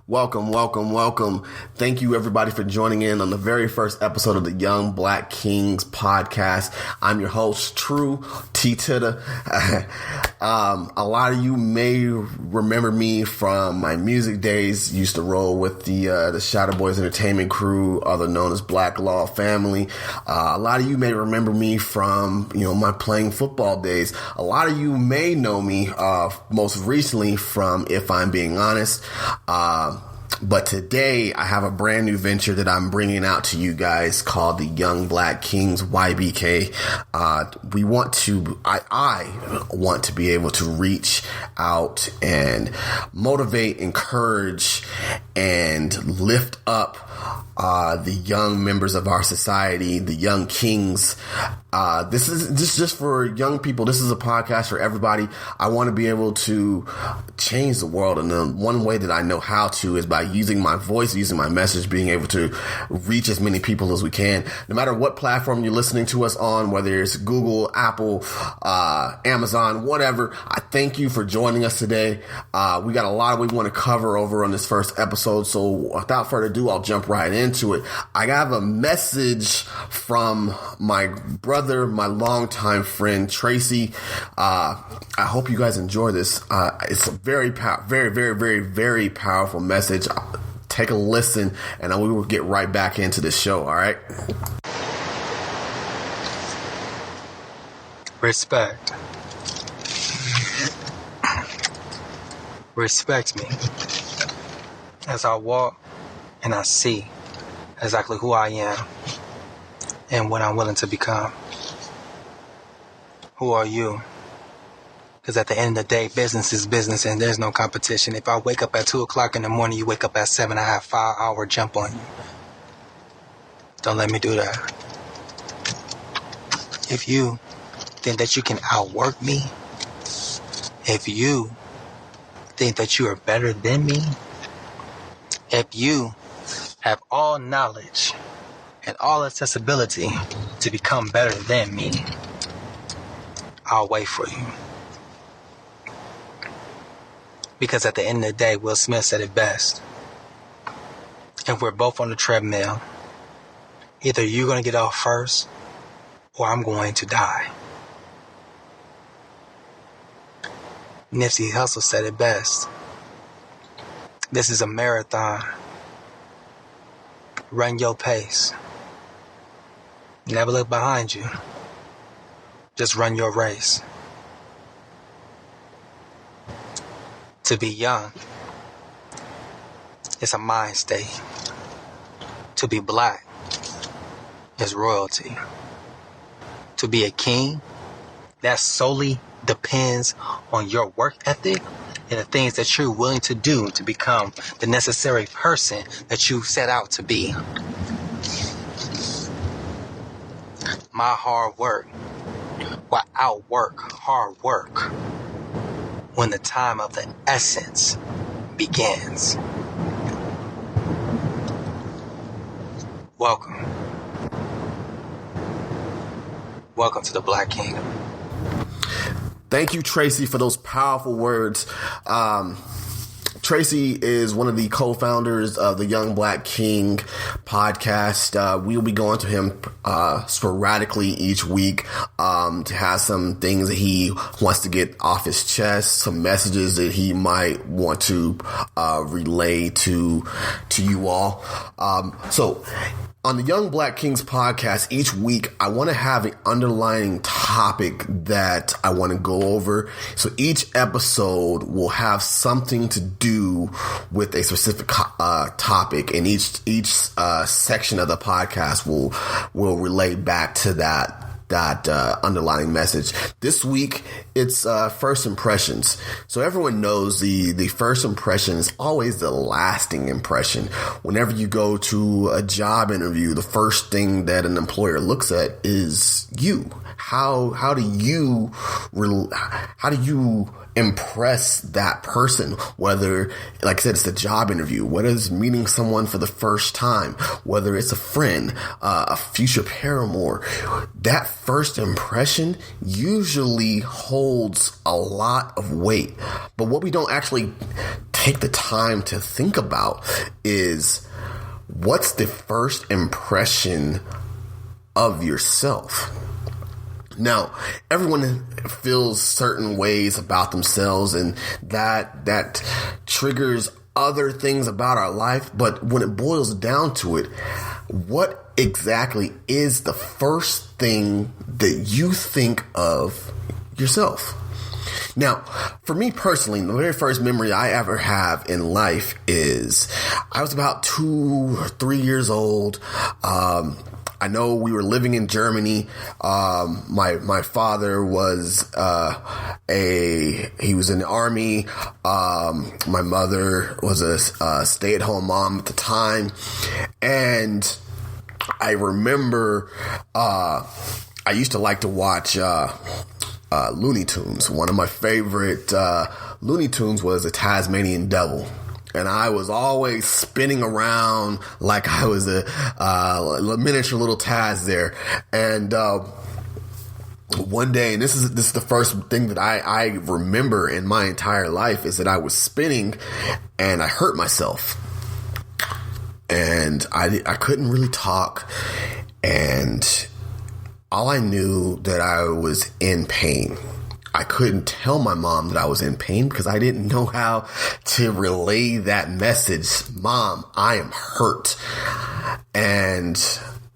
Welcome, welcome, welcome. Thank you everybody for joining in on the very first episode of the Young Black Kings podcast. I'm your host, True T Titta. A lot of you may remember me from my music days. Used to roll with the Shadow Boys Entertainment crew, other known as Black Law Family. A lot of you may remember me from, my playing football days. A lot of you may know me, most recently from If I'm Being Honest. But today I have a brand new venture that I'm bringing out to you guys called the Young Black Kings YBK. I want to be able to reach out and motivate, encourage, and lift up the young members of our society, the young kings. This is just for young people. This is a podcast for everybody. I want to be able to change the world. And the one way that I know how to is by using my voice, using my message, being able to reach as many people as we can. No matter what platform you're listening to us on, whether it's Google, Apple, Amazon, whatever, I thank you for joining us today. We got a lot we want to cover over on this first episode. So without further ado, I'll jump right into it. I have a message from my brother, my longtime friend, Tracy. I hope you guys enjoy this. It's a very powerful message. Take a listen, and we will get right back into this show. All right. Respect. Respect me as I walk and I see exactly who I am and what I'm willing to become. Who are you? Because at the end of the day, business is business and there's no competition. If I wake up at 2 o'clock in the morning, you wake up at 7, I have 5 hour jump on you. Don't let me do that. If you think that you can outwork me, if you think that you are better than me, if you have all knowledge and all accessibility to become better than me, I'll wait for you. Because at the end of the day, Will Smith said it best. If we're both on the treadmill, either you're going to get off first or I'm going to die. Nipsey Hussle said it best. This is a marathon. Run your pace. Never look behind you. Just run your race. To be young is a mind state. To be black is royalty. To be a king, that solely depends on your work ethic and the things that you're willing to do to become the necessary person that you set out to be. My hard work will outwork hard work when the time of the essence begins. Welcome. Welcome to the Black King. Thank you, Tracy, for those powerful words. Tracy is one of the co-founders of the Young Black King podcast. We'll be going to him sporadically each week to have some things that he wants to get off his chest, some messages that he might want to relay to you all. So on the Young Black Kings podcast, each week I want to have an underlying topic that I want to go over. So each episode will have something to do with a specific topic, and each section of the podcast will relate back to that underlying message. This week, it's first impressions. So everyone knows the first impression is always the lasting impression. Whenever you go to a job interview, the first thing that an employer looks at is you. How do you impress that person? Whether, like I said, it's the job interview, whether it's meeting someone for the first time, whether it's a friend, a future paramour, that first impression usually holds a lot of weight. But what we don't actually take the time to think about is, what's the first impression of yourself? Now, everyone feels certain ways about themselves, and that triggers other things about our life. But when it boils down to it, what exactly is the first thing that you think of yourself? Now, for me personally, the very first memory I ever have in life is I was about 2 or 3 years old. I know we were living in Germany. My father was he was in the army. My mother was a stay-at-home mom at the time, and I remember I used to like to watch Looney Tunes. One of my favorite Looney Tunes was a Tasmanian Devil. And I was always spinning around like I was a miniature little Taz there. And one day, and this is the first thing that I remember in my entire life, is that I was spinning and I hurt myself. And I couldn't really talk. And all I knew that I was in pain. I couldn't tell my mom that I was in pain because I didn't know how to relay that message. Mom, I am hurt. And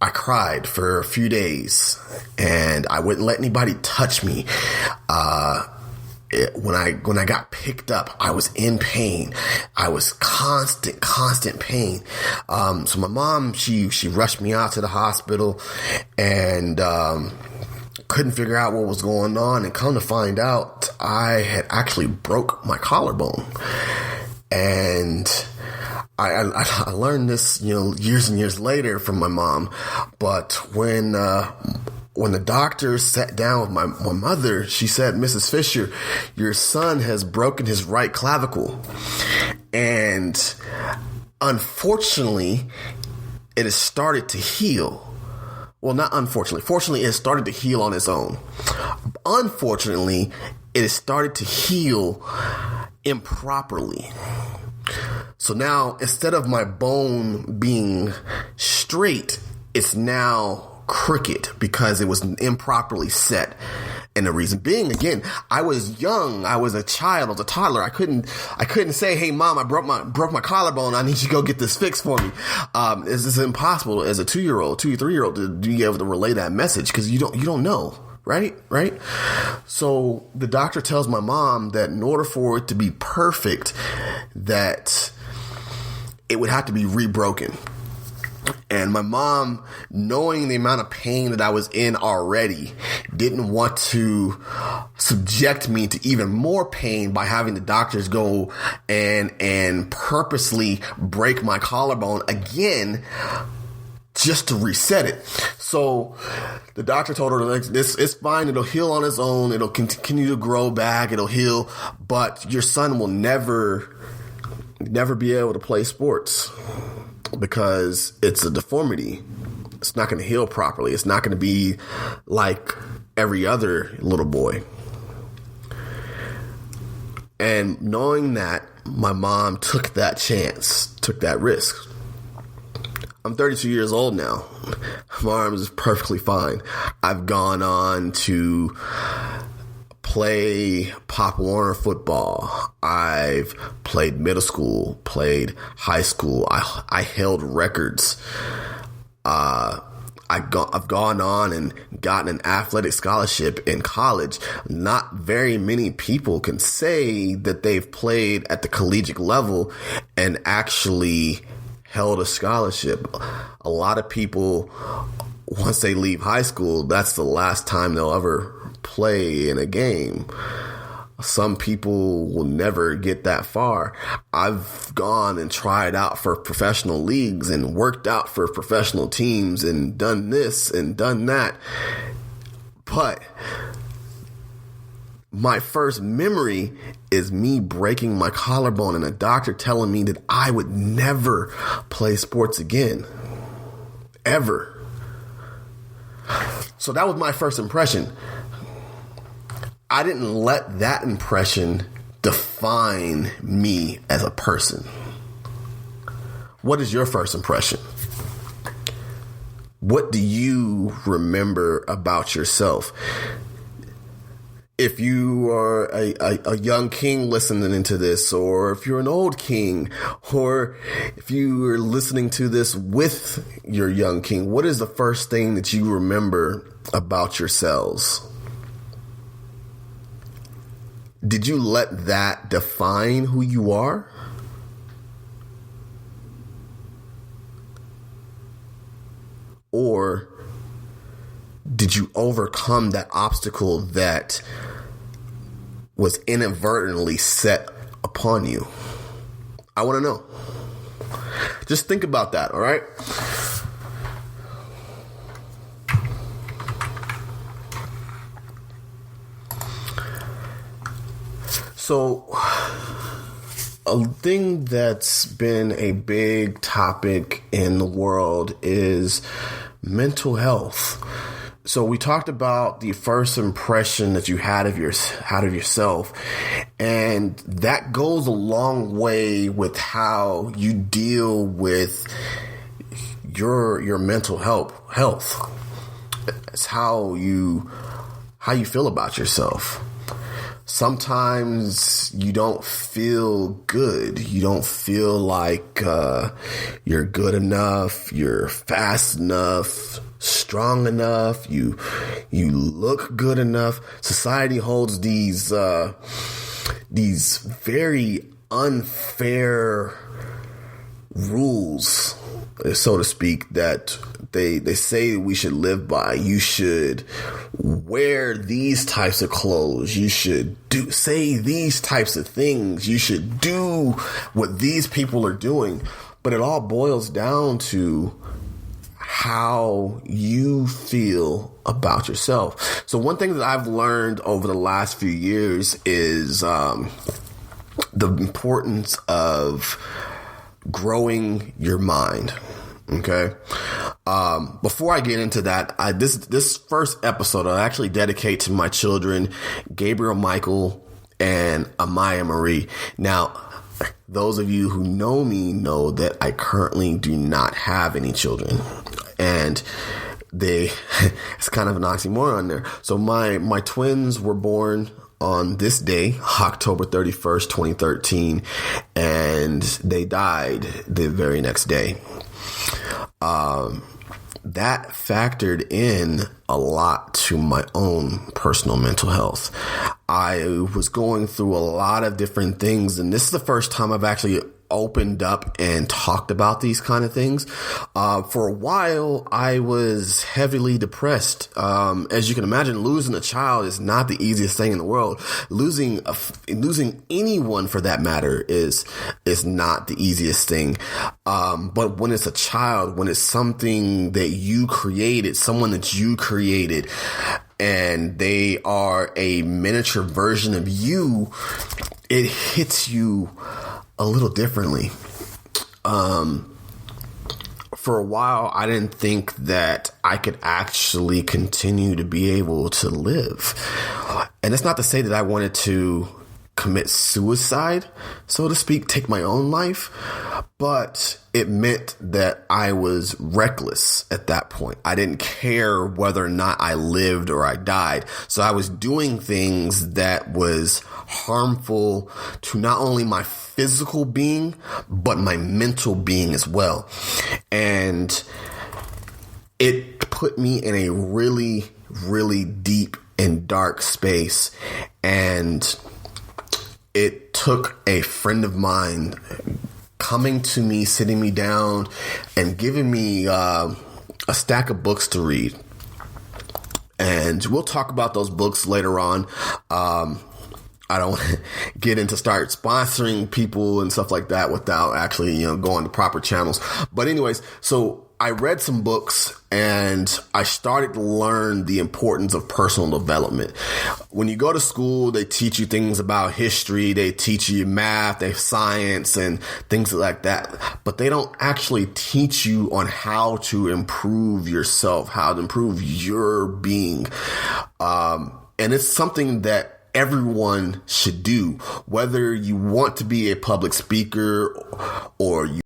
I cried for a few days, and I wouldn't let anybody touch me. When I got picked up, I was in pain. I was constant pain. So my mom, she rushed me out to the hospital, and couldn't figure out what was going on, and come to find out, I had actually broke my collarbone. And I learned this, years and years later from my mom. But when the doctor sat down with my mother, she said, "Mrs. Fisher, your son has broken his right clavicle. And unfortunately, it has started to heal." Well, not unfortunately. Fortunately, it has started to heal on its own. Unfortunately, it has started to heal improperly. So now, instead of my bone being straight, it's now crooked because it was improperly set. And the reason being, again, I was young. I was a child. I was a toddler. I couldn't say, "Hey, Mom, I broke my collarbone. I need you to go get this fixed for me." It's impossible as a 2-year-old, 2 or 3-year-old to be able to relay that message because you don't know, right? So the doctor tells my mom that in order for it to be perfect, that it would have to be rebroken. And my mom, knowing the amount of pain that I was in already, didn't want to subject me to even more pain by having the doctors go and purposely break my collarbone again just to reset it. So the doctor told her, it's fine. It'll heal on its own. It'll continue to grow back. It'll heal. But your son will never be able to play sports, because it's a deformity. It's not going to heal properly. It's not going to be like every other little boy. And knowing that, my mom took that chance, took that risk. I'm 32 years old now. My arm is perfectly fine. I've gone on to play Pop Warner football. I've played middle school, played high school. I held records. I've gone on and gotten an athletic scholarship in college. Not very many people can say that they've played at the collegiate level and actually held a scholarship. A lot of people, once they leave high school, that's the last time they'll ever play in a game. Some people will never get that far. I've gone and tried out for professional leagues and worked out for professional teams and done this and done that. But my first memory is me breaking my collarbone and a doctor telling me that I would never play sports again. Ever. So that was my first impression. I didn't let that impression define me as a person? What is your first impression? What do you remember about yourself? If you are a young king listening to this, or if you're an old king, or if you are listening to this with your young king, what is the first thing that you remember about yourselves? Did you let that define who you are? Or did you overcome that obstacle that was inadvertently set upon you? I want to know. Just think about that, all right? So, a thing that's been a big topic in the world is mental health. So we talked about the first impression that you had of yourself, and that goes a long way with how you deal with your mental health. It's how you feel about yourself. Sometimes you don't feel good. You don't feel like you're good enough, you're fast enough, strong enough, you look good enough. Society holds these very unfair rules, so to speak, that they say we should live by. You should wear these types of clothes. You should say these types of things. You should do what these people are doing. But it all boils down to how you feel about yourself. So one thing that I've learned over the last few years is the importance of growing your mind. Okay. Before I get into that, this first episode I actually dedicate to my children, Gabriel Michael and Amaya Marie. Now, those of you who know me know that I currently do not have any children, and it's kind of an oxymoron there. So my twins were born on this day, October 31st, 2013, and they died the very next day. That factored in a lot to my own personal mental health. I was going through a lot of different things, and this is the first time I've actually opened up and talked about these kind of things. For a while, I was heavily depressed. As you can imagine, losing a child is not the easiest thing in the world. Losing anyone, for that matter, is not the easiest thing. But when it's a child, when it's something that you created, someone that you created, and they are a miniature version of you, it hits you a little differently. For a while, I didn't think that I could actually continue to be able to live. And it's not to say that I wanted to commit suicide, so to speak, take my own life, but it meant that I was reckless at that point. I didn't care whether or not I lived or I died. So I was doing things that was harmful to not only my physical being, but my mental being as well. And it put me in a really, really deep and dark space. And it took a friend of mine coming to me, sitting me down, and giving me a stack of books to read. And we'll talk about those books later on. I don't get into start sponsoring people and stuff like that without actually, going to proper channels. But anyways, so I read some books and I started to learn the importance of personal development. When you go to school, they teach you things about history, they teach you math, they science and things like that. But they don't actually teach you on how to improve yourself, how to improve your being. And it's something that everyone should do, whether you want to be a public speaker or you